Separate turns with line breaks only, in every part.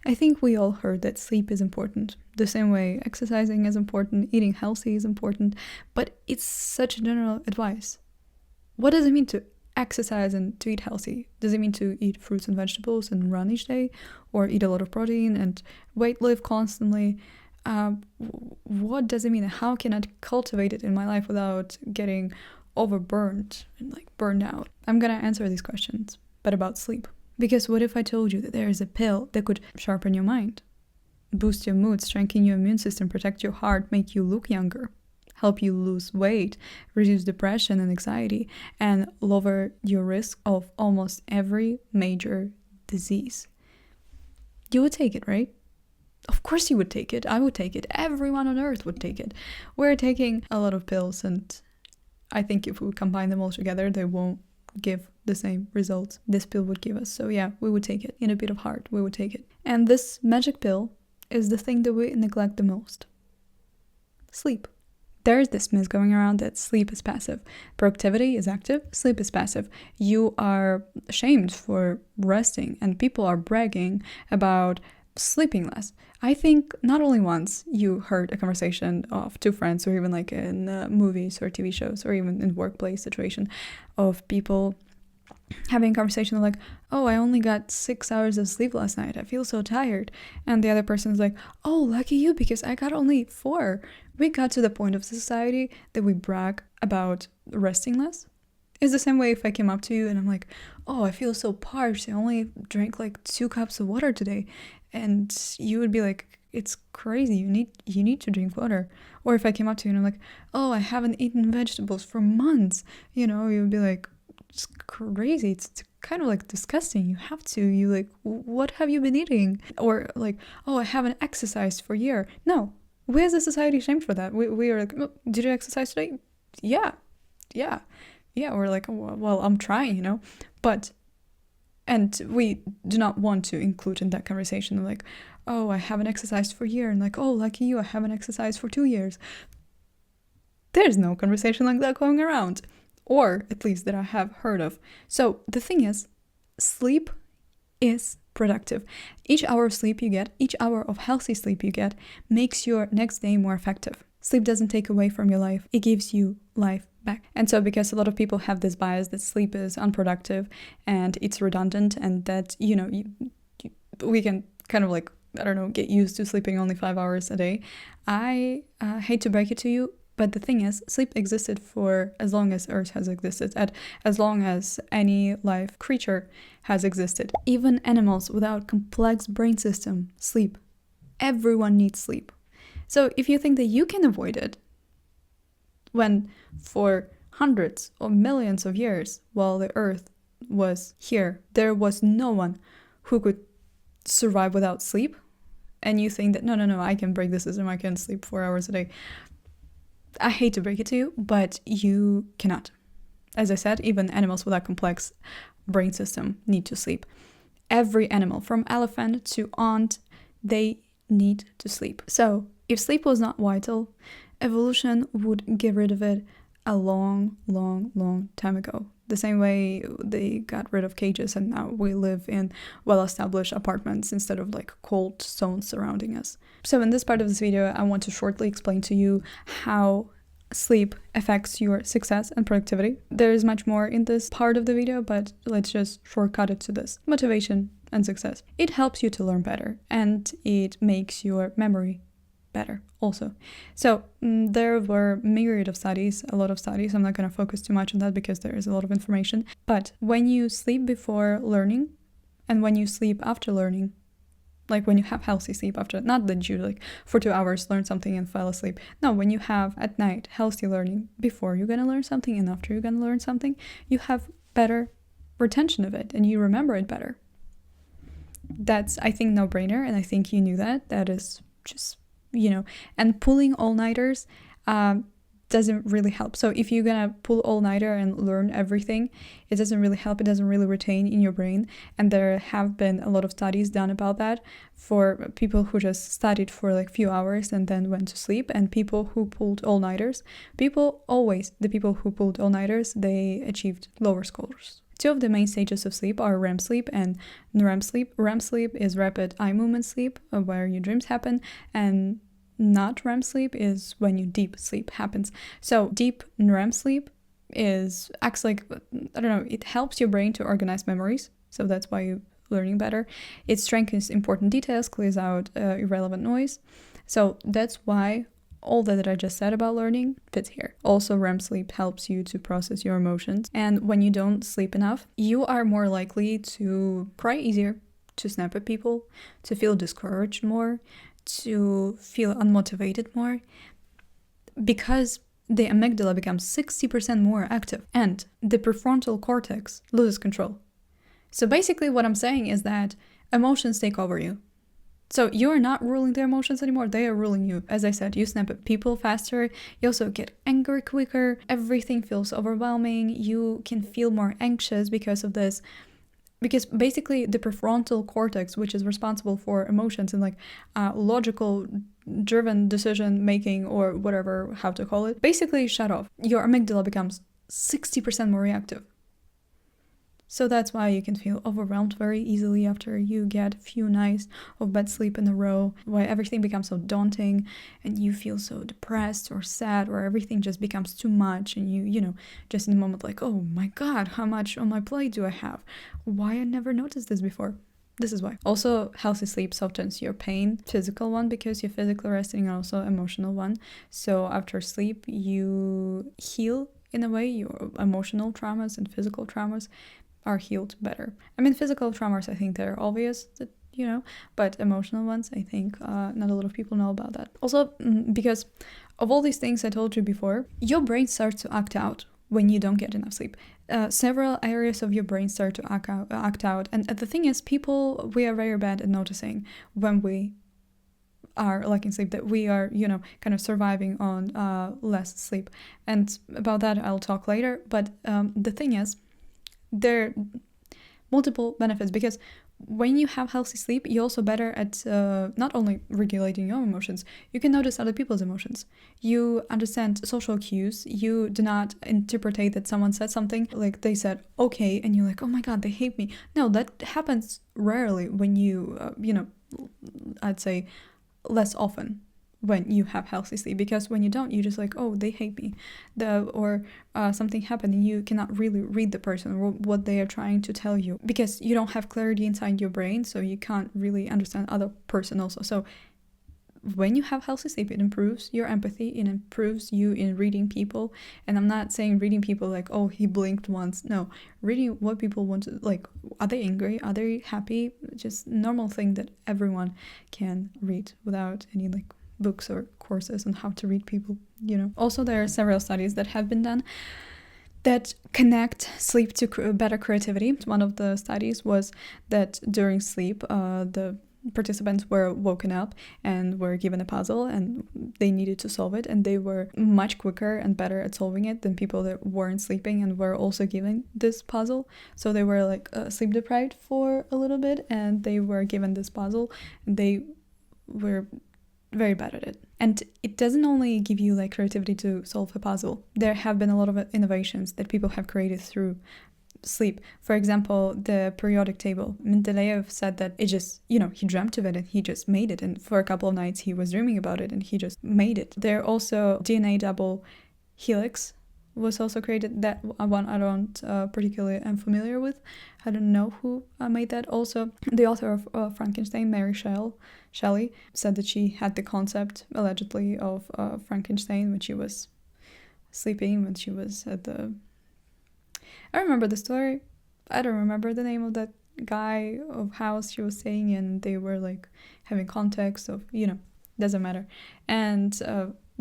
I think we all heard that sleep is important. The same way exercising is important, eating healthy is important, but it's such a general advice. What does it mean to exercise and to eat healthy? Does it mean to eat fruits and vegetables and run each day, or eat a lot of protein and weight lift constantly? What does it mean? How can I cultivate it in my life without getting overburned and like burned out? I'm gonna answer these questions, but about sleep. Because what if I told you that there is a pill that could sharpen your mind, boost your mood, strengthen your immune system, protect your heart, make you look younger, help you lose weight, reduce depression and anxiety, and lower your risk of almost every major disease? You would take it, right? Of course you would take it. I would take it. Everyone on earth would take it. We're taking a lot of pills, and I think if we combine them all together, they won't give the same results this pill would give us. So yeah, we would take it. In a bit of heart, we would take it. And this magic pill is the thing that we neglect the most. Sleep. There is this myth going around that sleep is passive. Productivity is active, sleep is passive. You are shamed for resting, and people are bragging about sleeping less. I think not only once you heard a conversation of two friends, or even like in movies or TV shows, or even in workplace situation, of people having a conversation like, oh, I only got 6 hours of sleep last night, I feel so tired. And the other person is like, oh, lucky you, because I got only 4. We got to the point of society that we brag about resting less. It's the same way if I came up to you and I'm like, oh, I feel so parched, I only drank like 2 cups of water today. And you would be like, it's crazy, you need to drink water. Or if I came up to you and I'm like, oh, I haven't eaten vegetables for months, you would be like, it's crazy, it's kind of like disgusting, you have to, you like, what have you been eating? Or like, oh, I haven't exercised for a year. No, we as a society shamed for that. We are like, oh, did you exercise today? Yeah, we're like, oh, well, I'm trying, but, and we do not want to include in that conversation like, oh, I haven't exercised for a year, and like, oh, lucky you, I haven't exercised for 2 years. There's no conversation like that going around, or at least that I have heard of. So the thing is, sleep is productive. Each hour of sleep you get, each hour of healthy sleep you get, makes your next day more effective. Sleep doesn't take away from your life, it gives you life back. And so because a lot of people have this bias that sleep is unproductive and it's redundant, and that, we can kind of like, I don't know, get used to sleeping only 5 hours a day. I hate to break it to you, but the thing is, sleep existed for as long as Earth has existed, and as long as any live creature has existed. Even animals without complex brain system sleep. Everyone needs sleep. So if you think that you can avoid it, when for hundreds or millions of years while the Earth was here, there was no one who could survive without sleep, and you think that no, I can break the system, I can sleep 4 hours a day, I hate to break it to you, but you cannot. As I said, even animals without complex brain system need to sleep. Every animal, from elephant to ant, they need to sleep. So if sleep was not vital, evolution would get rid of it a long time ago. The same way they got rid of cages and now we live in well-established apartments instead of like cold stones surrounding us. So in this part of this video, I want to shortly explain to you how sleep affects your success and productivity. There is much more in this part of the video, but let's just shortcut it to this. Motivation and success. It helps you to learn better, and it makes your memory better also. So there were myriad of studies, a lot of studies. I'm not going to focus too much on that because there is a lot of information. But when you sleep before learning and when you sleep after learning, like when you have healthy sleep after, not that you like for 2 hours learn something and fell asleep. No, when you have at night healthy learning before you're going to learn something and after you're going to learn something, you have better retention of it and you remember it better. That's, I think, no-brainer, and I think you knew that. That is just, and pulling all-nighters doesn't really help. So if you're gonna pull all-nighter and learn everything, it doesn't really help. It doesn't really retain in your brain. And there have been a lot of studies done about that for people who just studied for like few hours and then went to sleep, and people who pulled all-nighters. The people who pulled all-nighters, they achieved lower scores. Two of the main stages of sleep are REM sleep and NREM sleep. REM sleep is rapid eye movement sleep, where your dreams happen, and not REM sleep is when your deep sleep happens. So deep REM sleep acts like, I don't know, it helps your brain to organize memories. So that's why you're learning better. It strengthens important details, clears out irrelevant noise. So that's why all that I just said about learning fits here. Also, REM sleep helps you to process your emotions. And when you don't sleep enough, you are more likely to cry easier, to snap at people, to feel discouraged more, to feel unmotivated more, because the amygdala becomes 60% more active and the prefrontal cortex loses control. So basically what I'm saying is that emotions take over you. So you're not ruling their emotions anymore, they are ruling you. As I said, you snap at people faster, you also get angry quicker, everything feels overwhelming, you can feel more anxious because of this. Because basically the prefrontal cortex, which is responsible for emotions and like logical driven decision making or whatever, how to call it, basically shut off. Your amygdala becomes 60% more reactive. So that's why you can feel overwhelmed very easily after you get a few nights of bad sleep in a row, why everything becomes so daunting and you feel so depressed or sad, or everything just becomes too much and you know, just in the moment like, oh my god, how much on my plate do I have? Why I never noticed this before? This is why. Also, healthy sleep softens your pain, physical one, because you're physically resting, and also emotional one. So after sleep, you heal in a way. Your emotional traumas and physical traumas are healed better. I mean, physical traumas, I think they're obvious, that you know, but emotional ones, I think not a lot of people know about that. Also, because of all these things I told you before, your brain starts to act out when you don't get enough sleep. Several areas of your brain start to act out. And the thing is, we are very bad at noticing when we are lacking sleep, that we are, you know, kind of surviving on less sleep. And about that, I'll talk later. But the thing is, there are multiple benefits, because when you have healthy sleep, you're also better at not only regulating your emotions, you can notice other people's emotions. You understand social cues. You do not interpret that someone said something, like they said, okay, and you're like, oh my god, they hate me. No, that happens rarely when you, you know, I'd say less often when you have healthy sleep, because when you don't, you just like, oh, they hate me, or something happened and you cannot really read the person or what they are trying to tell you, because you don't have clarity inside your brain, so you can't really understand other person also. So when you have healthy sleep, it improves your empathy, it improves you in reading people. And I'm not saying reading people like, oh, he blinked once. No, reading what people want to, like, are they angry, are they happy, just normal thing that everyone can read without any like books or courses on how to read people, you know. Also, there are several studies that have been done that connect sleep to better creativity. One of the studies was that during sleep, the participants were woken up and were given a puzzle and they needed to solve it, and they were much quicker and better at solving it than people that weren't sleeping and were also given this puzzle. So they were like sleep deprived for a little bit and they were given this puzzle and they were very bad at it. And it doesn't only give you like creativity to solve a puzzle. There have been a lot of innovations that people have created through sleep. For example, the periodic table. Mendeleev said that it just, you know, he dreamt of it and he just made it. And for a couple of nights he was dreaming about it and he just made it. There also DNA double helix was also created. That one I don't particularly am familiar with. I don't know who made that. Also, the author of Frankenstein, Mary Shelley, said that she had the concept, allegedly, of Frankenstein when she was sleeping, when she was at the... I remember the story. I don't remember the name of that guy of house she was staying in. They were like having context of, you know, doesn't matter. And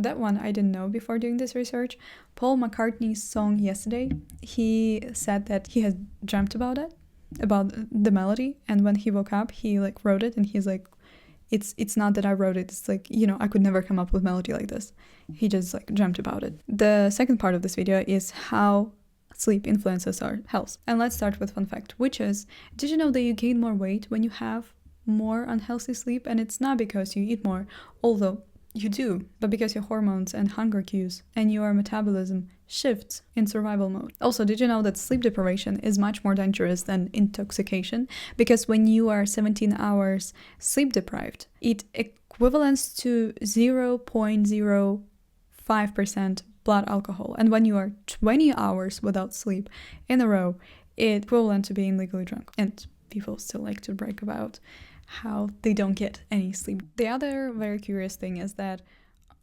that one I didn't know before doing this research. Paul McCartney's song Yesterday, he said that he had dreamt about it, about the melody, and when he woke up he like wrote it and he's like, it's not that I wrote it, it's like, you know, I could never come up with melody like this. He just like dreamt about it. The second part of this video is how sleep influences our health. And let's start with fun fact, which is, did you know that you gain more weight when you have more unhealthy sleep? And it's not because you eat more, although you do, but because your hormones and hunger cues and your metabolism shifts in survival mode. Also, did you know that sleep deprivation is much more dangerous than intoxication? Because when you are 17 hours sleep deprived, it equivalents to 0.05% blood alcohol. And when you are 20 hours without sleep in a row, it's equivalent to being legally drunk. And people still like to brag about how they don't get any sleep. The other very curious thing is that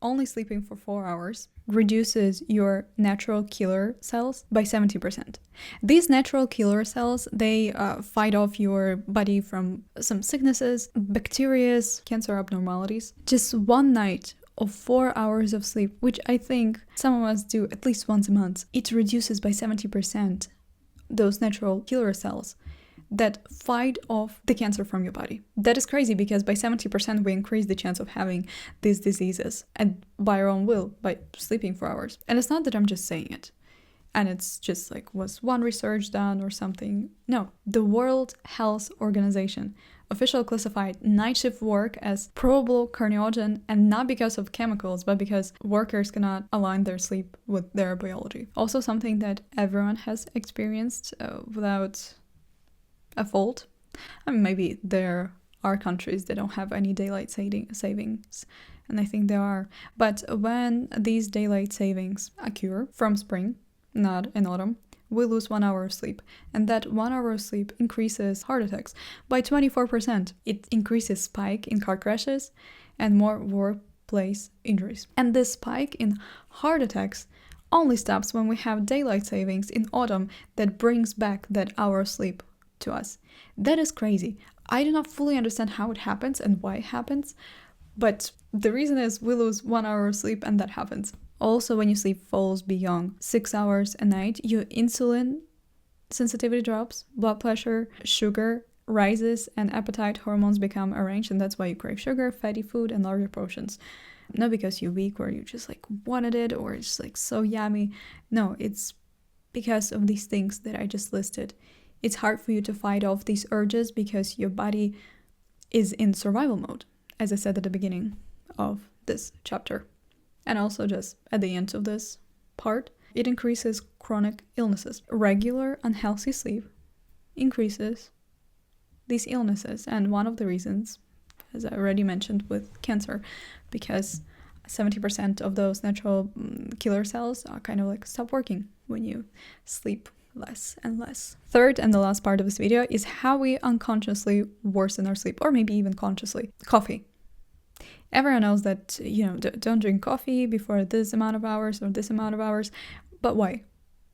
only sleeping for 4 hours reduces your natural killer cells by 70%. These natural killer cells, they fight off your body from some sicknesses, bacteria, cancer abnormalities. Just one night of 4 hours of sleep, which I think some of us do at least once a month, it reduces by 70% those natural killer cells that fight off the cancer from your body. That is crazy, because by 70% we increase the chance of having these diseases, and by our own will, by sleeping 4 hours. And it's not that I'm just saying it and it's just like was one research done or something. No, the World Health Organization officially classified night shift work as probable carcinogen, and not because of chemicals, but because workers cannot align their sleep with their biology. Also something that everyone has experienced without a fault. I mean, maybe there are countries that don't have any daylight savings, and I think there are. But when these daylight savings occur from spring, not in autumn, we lose 1 hour of sleep. And that 1 hour of sleep increases heart attacks by 24%. It increases spike in car crashes and more workplace injuries. And this spike in heart attacks only stops when we have daylight savings in autumn that brings back that hour of sleep to us. That is crazy. I do not fully understand how it happens and why it happens, but the reason is we lose 1 hour of sleep and that happens. Also, when your sleep falls beyond 6 hours a night, your insulin sensitivity drops, blood pressure, sugar rises, and appetite hormones become arranged, and that's why you crave sugar, fatty food, and larger portions. Not because you're weak or you just like wanted it or it's like so yummy. No, it's because of these things that I just listed. It's hard for you to fight off these urges because your body is in survival mode, as I said at the beginning of this chapter. And also just at the end of this part, it increases chronic illnesses. Regular unhealthy sleep increases these illnesses. And one of the reasons, as I already mentioned, with cancer, because 70% of those natural killer cells are kind of like stop working when you sleep less and less. Third and the last part of this video is how we unconsciously worsen our sleep, or maybe even consciously. Coffee. Everyone knows that, don't drink coffee before this amount of hours or this amount of hours, but why?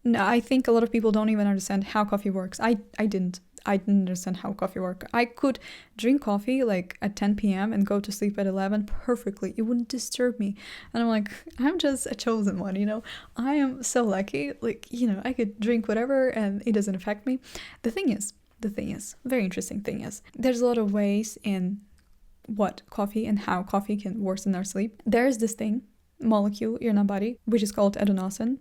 No, I think a lot of people don't even understand how coffee works. I didn't understand how coffee works. I could drink coffee like at 10 p.m. and go to sleep at 11 perfectly. It wouldn't disturb me. And I'm like, I'm just a chosen one, I am so lucky. Like, I could drink whatever and it doesn't affect me. The thing is, very interesting thing is, there's a lot of ways in what coffee and how coffee can worsen our sleep. There's this molecule in our body, which is called adenosine.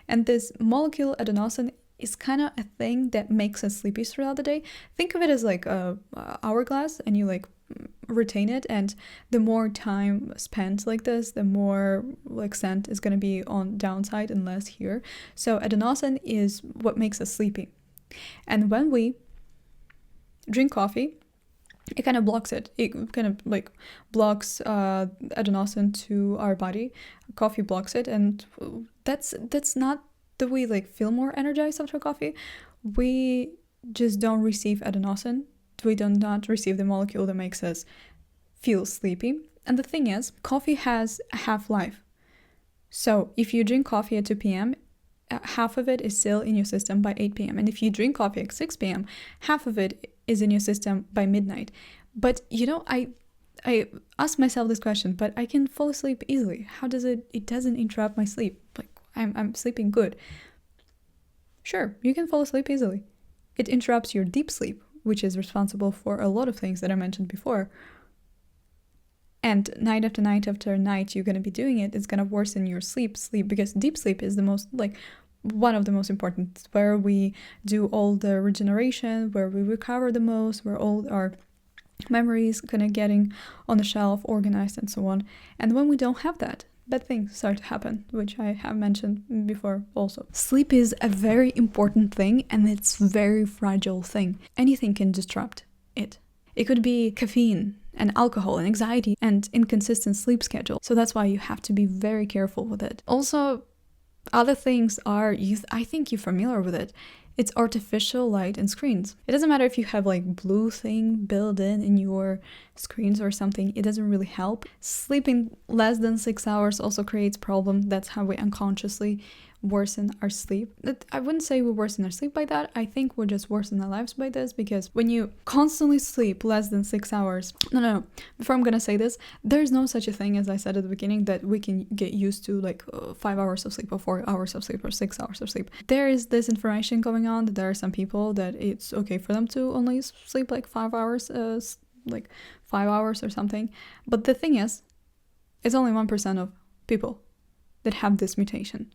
And this molecule adenosine is kind of a thing that makes us sleepy throughout the day. Think of it as like a hourglass, and you like retain it, and the more time spent like this, the more like scent is going to be on downside and less here. So adenosine is what makes us sleepy. And when we drink coffee, it kind of blocks it. It kind of like blocks adenosine to our body. Coffee blocks it, and that's not the way like feel more energized after coffee. We just don't receive adenosine. We do not receive the molecule that makes us feel sleepy. And the thing is, coffee has a half-life. So if you drink coffee at 2 p.m., half of it is still in your system by 8 p.m. And if you drink coffee at 6 p.m., half of it is in your system by midnight. But I ask myself this question, but I can fall asleep easily. How does it doesn't interrupt my sleep? Like I'm sleeping good. Sure, you can fall asleep easily. It interrupts your deep sleep, which is responsible for a lot of things that I mentioned before. And night after night after night, you're going to be doing it. It's going to worsen your sleep, because deep sleep is the most, one of the most important, where we do all the regeneration, where we recover the most, where all our memories kind of getting on the shelf, organized, and so on. And when we don't have that, bad things start to happen, which I have mentioned before also. Sleep is a very important thing, and it's a very fragile thing. Anything can disrupt it. It could be caffeine and alcohol and anxiety and inconsistent sleep schedule. So that's why you have to be very careful with it. Also, other things are, I think you're familiar with it. It's artificial light and screens. It doesn't matter if you have like blue thing built in your screens or something, it doesn't really help. Sleeping less than 6 hours also creates problem. That's how we unconsciously worsen our sleep. I wouldn't say we worsen our sleep by that. I think we just worsen our lives by this, because when you constantly sleep less than 6 hours, no, before I'm gonna say this, there's no such a thing, as I said at the beginning, that we can get used to like 5 hours of sleep or 4 hours of sleep or 6 hours of sleep. There is this information going on that there are some people that it's okay for them to only sleep like 5 hours, like 5 hours or something. But the thing is, it's only 1% of people that have this mutation.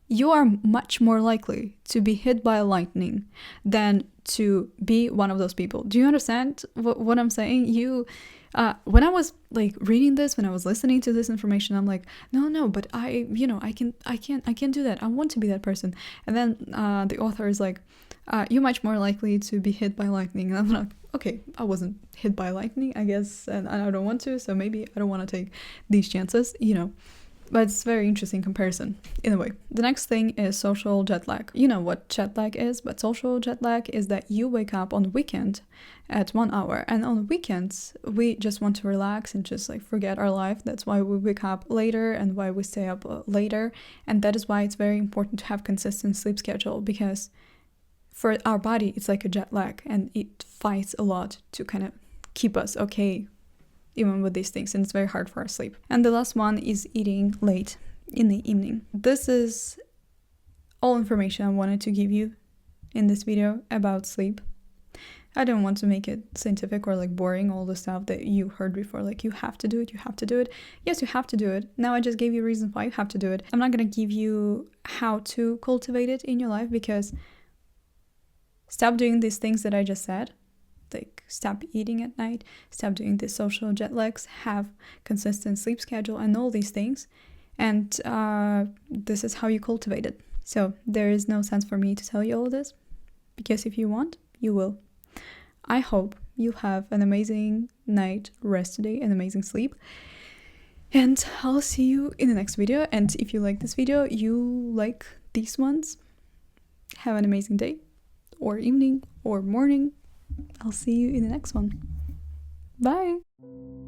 You are much more likely to be hit by lightning than to be one of those people. Do you understand what I'm saying? When I was like reading this, when I was listening to this information, I'm like, no, but I can't do that. I want to be that person. And then the author is like, you're much more likely to be hit by lightning. And I'm like, okay, I wasn't hit by lightning, I guess, and I don't want to, so maybe I don't want to take these chances, But it's a very interesting comparison. In a way. The next thing is social jet lag. You know what jet lag is, but social jet lag is that you wake up on the weekend at 1 hour, and on the weekends we just want to relax and just like forget our life. That's why we wake up later and why we stay up later, and that is why it's very important to have consistent sleep schedule, because for our body it's like a jet lag and it fights a lot to kind of keep us okay even with these things, and it's very hard for our sleep. And the last one is eating late in the evening. This is all information I wanted to give you in this video about sleep. I don't want to make it scientific or like boring, all the stuff that you heard before, like you have to do it, you have to do it. Yes, you have to do it. Now I just gave you reasons why you have to do it. I'm not gonna give you how to cultivate it in your life, because stop doing these things that I just said. Like stop eating at night, stop doing the social jet lags, have consistent sleep schedule and all these things, and this is how you cultivate it. So there is no sense for me to tell you all of this, because if you want, you will. I hope you have an amazing night rest today, an amazing sleep, and I'll see you in the next video. And if you like this video, you like these ones, have an amazing day or evening or morning. I'll see you in the next one. Bye!